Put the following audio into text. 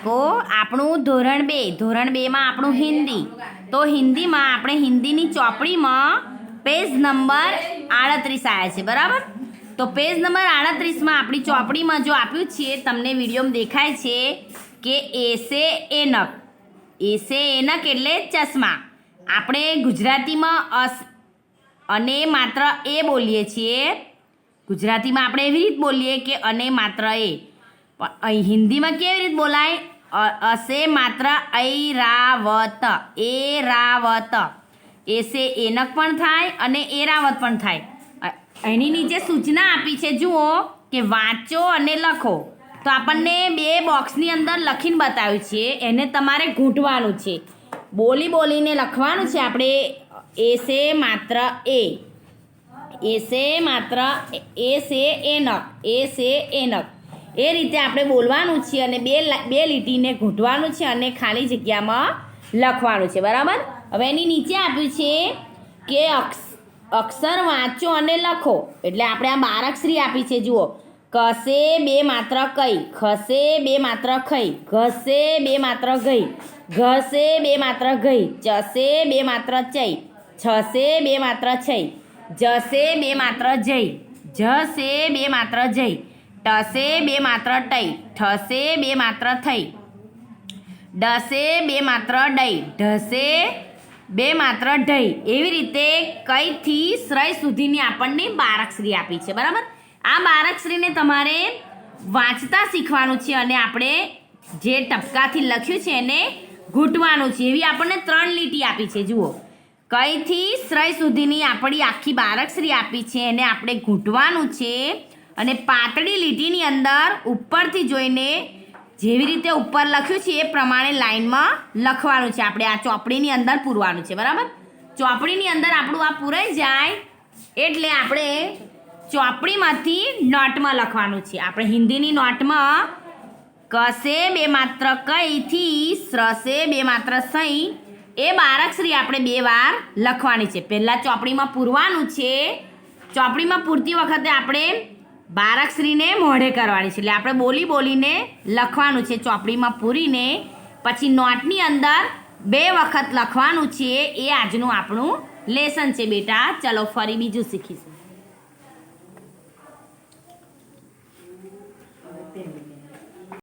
બાળકો, આપણું ધોરણ 2 માં આપણું હિન્દી. તો હિન્દીમાં આપણે હિન્દીની ચોપડીમાં પેજ નંબર 38 આવ્યા છે, બરાબર. તો પેજ નંબર 38માં આપણી ચોપડીમાં જો આપ્યું છે, તમને વિડીયોમાં દેખાય છે કે એસે એનક. એસે એનક એટલે ચશ્મા. આપણે ગુજરાતીમાં અને માત્ર એ બોલીએ છીએ. ગુજરાતીમાં આપણે એવી રીત બોલીએ કે અને માત્ર એ, પણ અહીં હિન્દીમાં કેવી રીત બોલાય? અસે માત્ર ઐરાવત, એરાવત. એસે એનક પણ થાય અને એરાવત પણ થાય. એની નીચે સૂચના આપી છે, જુઓ કે વાંચો અને લખો. તો આપણને 2 બોક્સની અંદર લખીને બતાવ્યું છે, એને તમારે ઘૂંટવાનું છે, બોલીને લખવાનું છે. આપણે એસે માત્ર એ, એસે માત્ર એસે એનક, એસે એનક, એ રીતે આપણે બોલવાનું છે અને બે લીટીને ઘૂંટવાનું છે અને ખાલી જગ્યામાં લખવાનું છે, બરાબર. હવે એની નીચે આપ્યું છે કે અક્ષર વાંચો અને લખો. એટલે આપણે આ 12 અક્ષરી આપી છે, જુઓ. કસે 2 માત્ર કઈ, ખસે 2 માત્ર ખઈ, ઘસે 2 માત્ર ગઈ, ઘસે 2 માત્ર ગઈ, ચસે 2 માત્ર ચઈ, છસે 2 માત્ર છઈ, જસે 2 માત્ર જઈ, જસે 2 માત્ર જઈ, ટસે 2 માત્ર ટઈ, ઠસે 2 માત્ર થઈ, ડસે 2 માત્ર ડઈ, ઢસે 2 માત્ર ઢઈ. એવી રીતે કઈથી શ્રય સુધીની આપણને 12 અક્ષરી આપી છે, બરાબર. આ 12 અક્ષરીને તમારે વાંચતા શીખવાનું છે અને આપણે જે ટપકાથી લખ્યું છે એને ઘૂંટવાનું છે. એવી આપણને 3 લીટી આપી છે, જુઓ. કઈથી શ્રય સુધીની આપણી આખી 12 અક્ષરી આપી છે, એને આપણે ઘૂંટવાનું છે અને પાતળી લીટીની અંદર ઉપરથી જોઈને જેવી રીતે ઉપર લખ્યું છે એ પ્રમાણે લાઈનમાં લખવાનું છે. આપણે આ ચોપડીની અંદર પૂરવાનું છે, બરાબર. ચોપડીની અંદર આપણું આ પૂરાઈ જાય એટલે આપણે ચોપડીમાંથી નોટમાં લખવાનું છે. આપણે હિન્દીની નોટમાં કસે 2 માત્ર કઈથી સ્રસે 2 માત્ર સઈ, એ 12 અક્ષરી આપણે 2 વાર લખવાની છે. પહેલાં ચોપડીમાં પૂરવાનું છે. ચોપડીમાં પૂરતી વખતે આપણે 12 અક્ષરીને મોઢે કરવાની છે. એટલે આપણે બોલીને લખવાનું છે ચોપડીમાં પૂરીને. પછી નોટની અંદર 2 વખત લખવાનું છે. એ આજનું આપણું લેસન છે બેટા. ચલો ફરી બીજું શીખીશું.